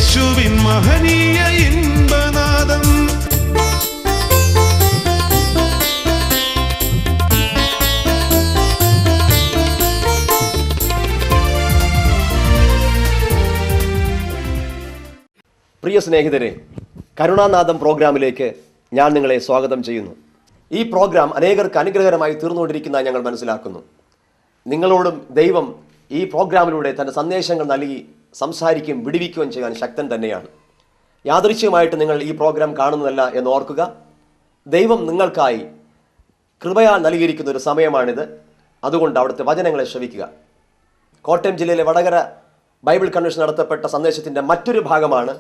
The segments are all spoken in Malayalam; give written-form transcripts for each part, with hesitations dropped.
യേശുവിൻ മഹനീയ ഇൻപനാദം. പ്രിയ സ്നേഹിതരെ, കരുണാനാദം പ്രോഗ്രാമിലേക്ക് ഞാൻ നിങ്ങളെ സ്വാഗതം ചെയ്യുന്നു. ഈ പ്രോഗ്രാം അനേകർക്ക് അനുഗ്രഹകരമായി തീർന്നുകൊണ്ടിരിക്കുന്ന ഞങ്ങൾ മനസ്സിലാക്കുന്നു. നിങ്ങളോടും ദൈവം ഈ പ്രോഗ്രാമിലൂടെ തൻ്റെ സന്ദേശങ്ങൾ നൽകി സംസാരിക്കുകയും വിടുവിക്കുകയും ചെയ്യാൻ ശക്തൻ തന്നെയാണ്. യാദൃശ്യമായിട്ട് നിങ്ങൾ ഈ പ്രോഗ്രാം കാണുന്നതല്ല എന്ന് ഓർക്കുക. ദൈവം നിങ്ങൾക്കായി കൃപയാൽ നൽകിയിരിക്കുന്ന ഒരു സമയമാണിത്. അതുകൊണ്ട് അവിടുത്തെ വചനങ്ങളെ ശ്രവിക്കുക. കോട്ടയം ജില്ലയിലെ വടകര ബൈബിൾ കൺവെൻഷൻ നടത്തപ്പെട്ട സന്ദേശത്തിൻ്റെ മറ്റൊരു ഭാഗമാണ്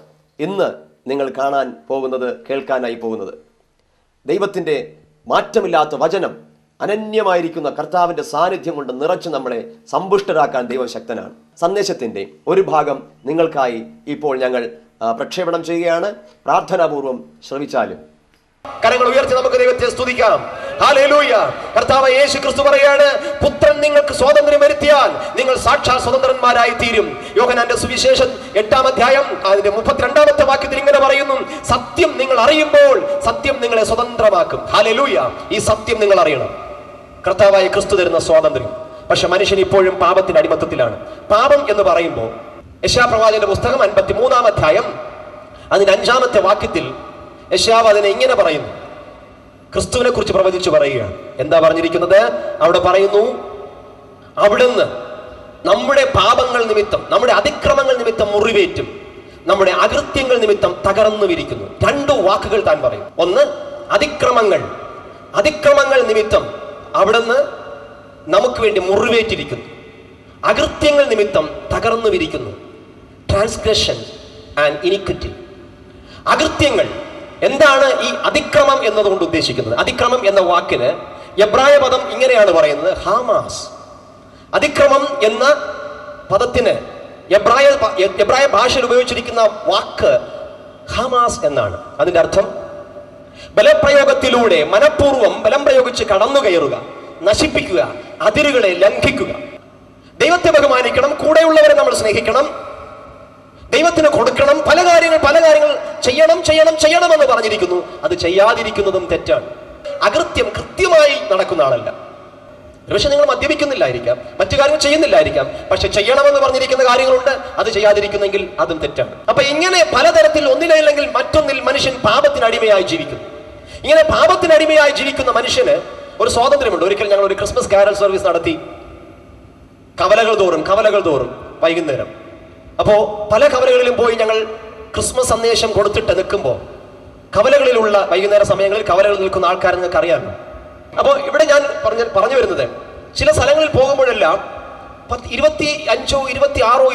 ഇന്ന് നിങ്ങൾ കാണാൻ പോകുന്നത്, കേൾക്കാനായി പോകുന്നത്. ദൈവത്തിൻ്റെ മാറ്റമില്ലാത്ത വചനം, അനന്യമായിരിക്കുന്ന കർത്താവിൻ്റെ സാന്നിധ്യം കൊണ്ട് നിറച്ച് നമ്മളെ സമ്പുഷ്ടരാക്കാൻ ദൈവം ശക്തനാണ്. സന്ദേശത്തിൻ്റെ ഒരു ഭാഗം നിങ്ങൾക്കായി ഇപ്പോൾ ഞങ്ങൾ പ്രക്ഷേപണം ചെയ്യുകയാണ്. പ്രാർത്ഥനാപൂർവം ശ്രവിച്ചാലും. കരങ്ങൾ ഉയർത്തി നമുക്ക് ദൈവത്തെ സ്തുതിക്കാം. ഹല്ലേലൂയ. കർത്താവ് യേശു ക്രിസ്തു പറയാണ്, പുത്രൻ നിങ്ങൾക്ക് സ്വാതന്ത്ര്യം വരുത്തിയാൽ നിങ്ങൾ സാക്ഷാൽ സ്വതന്ത്രന്മാരായി തീരും. യോഹന്നാന്റെ സുവിശേഷം 8-ാം അധ്യായം അതിന്റെ 32-ാമത്തെ വാക്യത്തിൽ ഇങ്ങനെ പറയുന്നു, സത്യം നിങ്ങൾ അറിയുമ്പോൾ സത്യം നിങ്ങളെ സ്വതന്ത്രമാക്കും. ഹല്ലേലൂയ. ഈ സത്യം നിങ്ങൾ അറിയണം. കർത്താവായ ക്രിസ്തു തരുന്ന സ്വാതന്ത്ര്യം. പക്ഷെ മനുഷ്യൻ ഇപ്പോഴും പാപത്തിന്റെ അടിമത്തത്തിലാണ്. പാപം എന്ന് പറയുമ്പോൾ യെശയ്യാ പ്രവാചകന്റെ പുസ്തകം 53-ാം അധ്യായം അതിന്റെ 5-ാമത്തെ വാക്യത്തിൽ യെശയ്യാവ് അതിനെ ഇങ്ങനെ പറയുന്നു, ക്രിസ്തുവിനെ കുറിച്ച് പ്രവചിച്ചു പറയുകയാണ്. എന്താ പറഞ്ഞിരിക്കുന്നത്? അവിടെ പറയുന്നു, അവിടുന്ന് നമ്മുടെ പാപങ്ങൾ നിമിത്തം, നമ്മുടെ അതിക്രമങ്ങൾ നിമിത്തം മുറിവേറ്റും നമ്മുടെ അകൃത്യങ്ങൾ നിമിത്തം തകർന്നു വിരിക്കുന്നു. 2 വാക്കുകൾ താൻ പറയും. ഒന്ന്, അതിക്രമങ്ങൾ നിമിത്തം അവിടുന്ന് നമുക്ക് വേണ്ടി മുറിവേറ്റിരിക്കുന്നു, അകൃത്യങ്ങൾ നിമിത്തം തകർന്നു വിരിക്കുന്നു. Transgression and iniquity. അകൃത്യങ്ങൾ എന്താണ് ഈ അതിക്രമം എന്നതുകൊണ്ട് ഉദ്ദേശിക്കുന്നത്? അതിക്രമം എന്ന വാക്കിന് എബ്രായ പദം ഇങ്ങനെയാണ് പറയുന്നത്, ഹാമാസ്. അതിക്രമം എന്ന പദത്തിന് എബ്രായ ഭാഷയിൽ ഉപയോഗിച്ചിരിക്കുന്ന വാക്ക് ഹാമാസ് എന്നാണ്. അതിന്റെ അർത്ഥം ബലപ്രയോഗത്തിലൂടെ മനഃപൂർവ്വം ബലം പ്രയോഗിച്ച് കടന്നു കയറുക, നശിപ്പിക്കുക, അതിരുകളെ ലംഘിക്കുക. ദൈവത്തെ ബഹുമാനിക്കണം, കൂടെയുള്ളവരെ നമ്മൾ സ്നേഹിക്കണം, ദൈവത്തിന് കൊടുക്കണം, പല കാര്യങ്ങൾ ചെയ്യണമെന്ന് പറഞ്ഞിരിക്കുന്നു. അത് ചെയ്യാതിരിക്കുന്നതും തെറ്റാണ്. അകൃത്യം കൃത്യമായി നടക്കുന്ന ആളല്ല. പക്ഷെ നിങ്ങൾ മദ്യപിക്കുന്നില്ലായിരിക്കാം, മറ്റു കാര്യങ്ങൾ ചെയ്യുന്നില്ലായിരിക്കാം, പക്ഷെ ചെയ്യണമെന്ന് പറഞ്ഞിരിക്കുന്ന കാര്യങ്ങളുണ്ട്, അത് ചെയ്യാതിരിക്കുന്നെങ്കിൽ അതും തെറ്റാണ്. അപ്പൊ ഇങ്ങനെ പലതരത്തിൽ ഒന്നിലല്ലെങ്കിൽ മറ്റൊന്നിൽ മനുഷ്യൻ പാപത്തിന് അടിമയായി ജീവിക്കുന്നു. ഇങ്ങനെ പാപത്തിന് അടിമയായി ജീവിക്കുന്ന മനുഷ്യന് ഒരു സ്വാതന്ത്ര്യമുണ്ട്. ഒരിക്കൽ ഞങ്ങൾ ഒരു ക്രിസ്മസ് കാരൽ സർവീസ് നടത്തി, കവലകൾ തോറും വൈകുന്നേരം. അപ്പോ പല കവലകളിലും പോയി ഞങ്ങൾ ക്രിസ്മസ് സന്ദേശം കൊടുത്തിട്ട് നിൽക്കുമ്പോൾ കവലകളിലുള്ള വൈകുന്നേര സമയങ്ങളിൽ കവലകളിൽ നിൽക്കുന്ന ആൾക്കാരെ നിങ്ങൾക്ക് അറിയാമല്ലോ. അപ്പോൾ ഇവിടെ ഞാൻ പറഞ്ഞു വരുന്നത്, ചില സ്ഥലങ്ങളിൽ പോകുമ്പോഴെല്ലാം 25, 26, 21,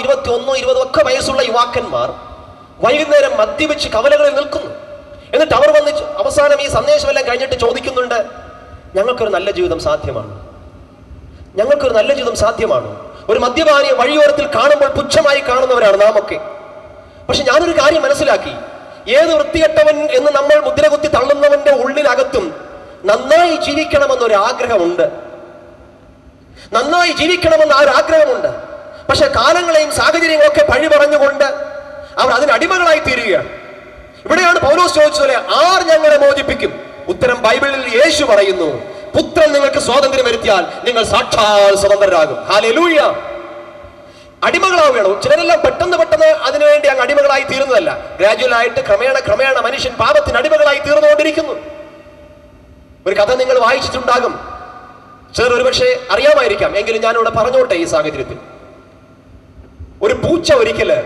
20 ഒക്കെ വയസ്സുള്ള യുവാക്കന്മാർ വൈകുന്നേരം മദ്യപിച്ച് കവലകളിൽ നിൽക്കുന്നു. എന്നിട്ട് അവർ വന്ന് അവസാനം ഈ സന്ദേശമെല്ലാം കഴിഞ്ഞിട്ട് ചോദിക്കുന്നുണ്ട്, ഞങ്ങൾക്കൊരു നല്ല ജീവിതം സാധ്യമാണോ? ഒരു മദ്യപാനിയെ വഴിയോരത്തിൽ കാണുമ്പോൾ പുച്ഛമായി കാണുന്നവരാണ് നാം ഒക്കെ. പക്ഷെ ഞാനൊരു കാര്യം മനസ്സിലാക്കി, ഏത് വൃത്തികെട്ടവൻ എന്ന് നമ്മൾ മുദ്രകുത്തി തള്ളുന്നവന്റെ ഉള്ളിനകത്തും നന്നായി ജീവിക്കണമെന്നൊരു ആഗ്രഹമുണ്ട്. പക്ഷെ കാലങ്ങളെയും സാഹചര്യങ്ങളൊക്കെ പഴി പറഞ്ഞുകൊണ്ട് അവർ അതിന് അടിമകളായി തീരുകയാണ്. ഇവിടെയാണ് പൗലോസ് ചോദിച്ചതുപോലെ, ആർ ഞങ്ങളെ മോചിപ്പിക്കും? ഉത്തരം ബൈബിളിൽ യേശു പറയുന്നു, പുത്രൻ നിങ്ങൾക്ക് സ്വാതന്ത്ര്യം വരുത്തിയാൽ നിങ്ങൾ സാക്ഷാൽ സ്വതന്ത്രരാകും. ഹല്ലേലൂയ. അടിമകളാവുകയാണോ? ചിലരെല്ലാം പെട്ടെന്ന് അതിനുവേണ്ടി അങ്ങ് അടിമകളായി തീരുന്നതല്ല. ഗ്രാജുവലായിട്ട് ക്രമേണ മനുഷ്യൻ പാപത്തിന് അടിമകളായി തീർന്നുകൊണ്ടിരിക്കുന്നു. ഒരു കഥ നിങ്ങൾ വായിച്ചിട്ടുണ്ടാകും, ചിലർ ഒരുപക്ഷെ അറിയാമായിരിക്കാം, എങ്കിലും ഞാനിവിടെ പറഞ്ഞോട്ടെ. ഈ സാഹചര്യത്തിൽ ഒരു പൂച്ച ഒരിക്കല്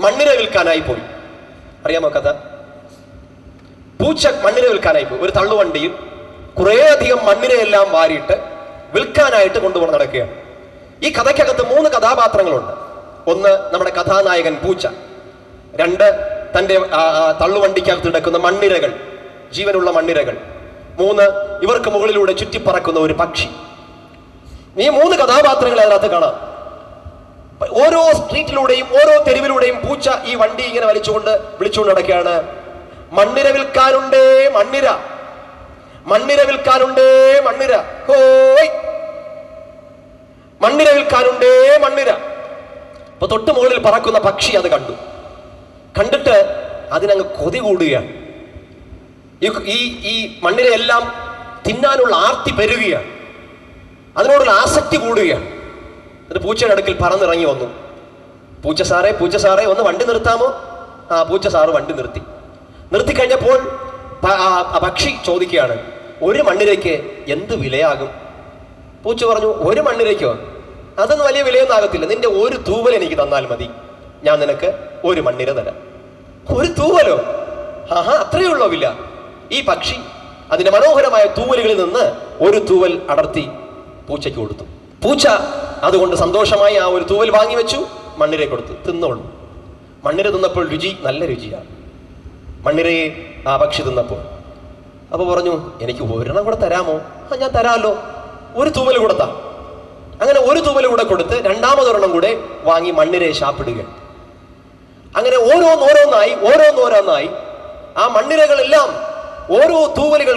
മണ്ണിര വിൽക്കാനായി പോയി. അറിയാമോ കഥ? പൂച്ച മണ്ണിര വിൽക്കാനായി പോയി. ഒരു തള്ളുവണ്ടിയിൽ കുറേയധികം മണ്ണിരയെല്ലാം വാരിയിട്ട് വിൽക്കാനായിട്ട് കൊണ്ടുപോയി നടക്കുകയാണ്. ഈ കഥയ്ക്കകത്ത് 3 കഥാപാത്രങ്ങളുണ്ട്. ഒന്ന്, നമ്മുടെ കഥാനായകൻ പൂച്ച. 2, തൻ്റെ തള്ളുവണ്ടിക്കകത്ത് കിടക്കുന്ന മണ്ണിരകൾ, ജീവനുള്ള മണ്ണിരകൾ. 3, ഇവർക്ക് മുകളിലൂടെ ചുറ്റിപ്പറക്കുന്ന ഒരു പക്ഷി. ഈ 3 കഥാപാത്രങ്ങളെ അതിനകത്ത് കാണാം. ഓരോ സ്ട്രീറ്റിലൂടെയും ഓരോ തെരുവിലൂടെയും പൂച്ച ഈ വണ്ടി ഇങ്ങനെ വിളിച്ചുകൊണ്ട് നടക്കുകയാണ്, മണ്ണിര വിൽക്കാനുണ്ടേ മണ്ണിര, മണ്ണിര വിൽക്കാനുണ്ടേ മണ്ണിര, ഹോയ് മണ്ണിര വിൽക്കാനുണ്ടേ മണ്ണിര. അപ്പൊ തൊട്ട് മുകളിൽ പറക്കുന്ന പക്ഷി അത് കണ്ടിട്ട് അതിനങ്ങ് കൊതി കൂടുകയാണ്. ഈ മണ്ണിനെ എല്ലാം തിന്നാനുള്ള ആർത്തി പെരുകയാണ്, അതിനോടുള്ള ആസക്തി കൂടുകയാണ്. എന്നിട്ട് പൂച്ചയുടെ അടുക്കൽ പറന്നിറങ്ങി വന്നു. പൂച്ച സാറേ ഒന്ന് വണ്ടി നിർത്താമോ? ആ പൂച്ച സാറ് വണ്ടി നിർത്തിക്കഴിഞ്ഞപ്പോൾ പക്ഷി ചോദിക്കുകയാണ്, ഒരു മണ്ണിരയ്ക്ക് എന്ത് വിലയാകും? പൂച്ച പറഞ്ഞു, ഒരു മണ്ണിരയ്ക്കോ? അതൊന്നും വലിയ വിലയൊന്നും ആകത്തില്ല, നിന്റെ ഒരു തൂവൽ എനിക്ക് തന്നാൽ മതി, ഞാൻ നിനക്ക് ഒരു മണ്ണിര തരാം. ഒരു തൂവലോ? അത്രയേ ഉള്ളോ വില? ഈ പക്ഷി അതിന്റെ മനോഹരമായ തൂവലുകളിൽ നിന്ന് ഒരു തൂവൽ അടർത്തി പൂച്ചയ്ക്ക് കൊടുത്തു. പൂച്ച അതുകൊണ്ട് സന്തോഷമായി ആ ഒരു തൂവൽ വാങ്ങി വെച്ചു, മണ്ണിരയെ കൊടുത്തു. തിന്നോളൂ. മണ്ണിര തിന്നപ്പോൾ നല്ല രുചിയാണ് മണ്ണിരയെ ആ പക്ഷി തിന്നപ്പോൾ. അപ്പൊ പറഞ്ഞു, എനിക്ക് ഒരെണ്ണം കൂടെ തരാമോ? ഞാൻ തരാമല്ലോ, ഒരു തൂവൽ കൊടുത്താ. അങ്ങനെ ഒരു തൂവൽ കൂടെ കൊടുത്ത് രണ്ടാമതൊരെണ്ണം കൂടെ വാങ്ങി മണ്ണിരയെ ശാപ്പിടുകയാണ്. അങ്ങനെ ഓരോന്നോരോന്നായി ആ മണ്ണിരകളെല്ലാം ഓരോ തൂവലുകൾ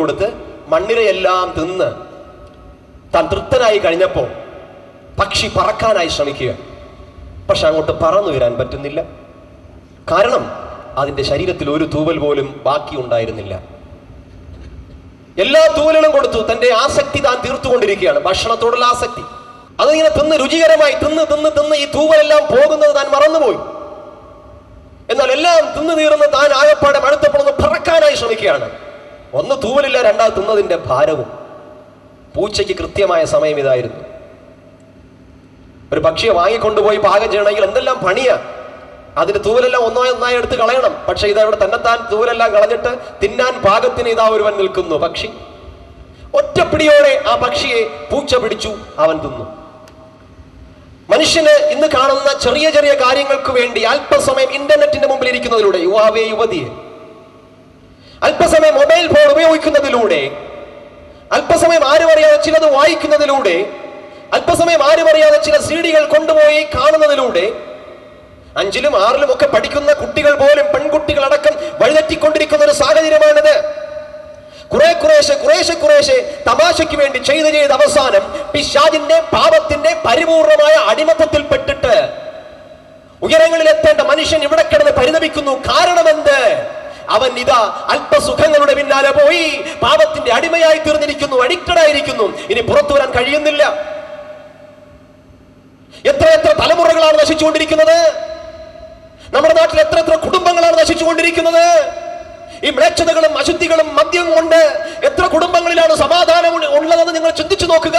കൊടുത്ത് മണ്ണിരയെല്ലാം തിന്ന് താൻ തൃപ്തനായി കഴിഞ്ഞപ്പോ പക്ഷി പറക്കാനായി ശ്രമിക്കുക. പക്ഷെ അങ്ങോട്ട് പറന്നു വരാൻ പറ്റുന്നില്ല. കാരണം അതിന്റെ ശരീരത്തിൽ ഒരു തൂവൽ പോലും ബാക്കി ഉണ്ടായിരുന്നില്ല. എല്ലാ തൂവലുകളും കൊടുത്തു. തന്റെ ആസക്തി താൻ തീർത്തുകൊണ്ടിരിക്കുകയാണ്, ഭക്ഷണത്തോടുള്ള ആസക്തി. അതിങ്ങനെ തിന്ന് രുചികരമായി തിന്ന് ഈ തൂവലെല്ലാം പോകുന്നത് താൻ മറന്നുപോയി. എന്നാൽ എല്ലാം തിന്നു തീർന്ന് താൻ ആകപ്പാടെ മടുത്തപ്പോൾ പറക്കാനായി ശ്രമിക്കുകയാണ്. ഒന്ന് തൂവലില്ല, രണ്ടാമത് തിന്നതിന്റെ ഭാരവും. പൂച്ചയ്ക്ക് കൃത്യമായ സമയം ഇതായിരുന്നു. ഒരു പക്ഷിയെ വാങ്ങിക്കൊണ്ടുപോയി പാകം ചെയ്യണമെങ്കിൽ എന്തെല്ലാം പണിയാ. അതിന്റെ തൂവലെല്ലാം ഒന്നായി എടുത്ത് കളയണം. പക്ഷെ ഇതവിടെ തന്നെത്താൻ തൂവലെല്ലാം കളഞ്ഞിട്ട് തിന്നാൻ പാകത്തിന് ഇതാ ഒരുവൻ നിൽക്കുന്നു. പക്ഷി ഒറ്റപ്പിടിയോടെ ആ പക്ഷിയെ പൂച്ച പിടിച്ചു, അവൻ തിന്നു. മനുഷ്യന് ഇന്ന് കാണുന്ന ചെറിയ ചെറിയ കാര്യങ്ങൾക്ക് വേണ്ടി അല്പസമയം ഇന്റർനെറ്റിന്റെ മുമ്പിൽ ഇരിക്കുന്നതിലൂടെ, യുവതിയെ അല്പസമയം മൊബൈൽ ഫോൺ ഉപയോഗിക്കുന്നതിലൂടെ, അല്പസമയം ആരും അറിയാതെ ചിലത് വായിക്കുന്നതിലൂടെ, അല്പസമയം ആരും അറിയാതെ ചില സീഡികൾ കൊണ്ടുപോയി കാണുന്നതിലൂടെ 5ലും 6ലും ഒക്കെ പഠിക്കുന്ന കുട്ടികൾ പോലും, പെൺകുട്ടികൾ അടക്കം വഴിതെറ്റിക്കൊണ്ടിരിക്കുന്ന ഒരു സാഹചര്യമാണിത്. കുറേശ്ശെ തമാശയ്ക്ക് വേണ്ടി ചെയ്ത് അവസാനം പിശാചിന്റെ പാപത്തിന്റെ പരിപൂർണമായ അടിമത്തത്തിൽപ്പെട്ടിട്ട് ഉയരങ്ങളിൽ എത്തേണ്ട മനുഷ്യൻ ഇവിടെ കിടന്ന് പരിതപിക്കുന്നു. കാരണമെന്ത്? അവൻ ഇതാ അല്പസുഖങ്ങളുടെ പിന്നാലെ പോയി പാപത്തിന്റെ അടിമയായി തീർന്നിരിക്കുന്നു, അഡിക്റ്റഡ് ആയിരിക്കുന്നു. ഇനി പുറത്തു വരാൻ കഴിയുന്നില്ല. എത്ര തലമുറകളാണ് നശിച്ചുകൊണ്ടിരിക്കുന്നത്. നമ്മുടെ നാട്ടിൽ എത്ര കുടുംബങ്ങളാണ് നശിച്ചുകൊണ്ടിരിക്കുന്നത്. ഈ മ്ലേച്ഛതകളും അശുദ്ധികളും മദ്യം കൊണ്ട് എത്ര കുടുംബങ്ങളിലാണ് സമാധാനം ഉള്ളതെന്ന് നിങ്ങൾ ചിന്തിച്ചു നോക്കുക.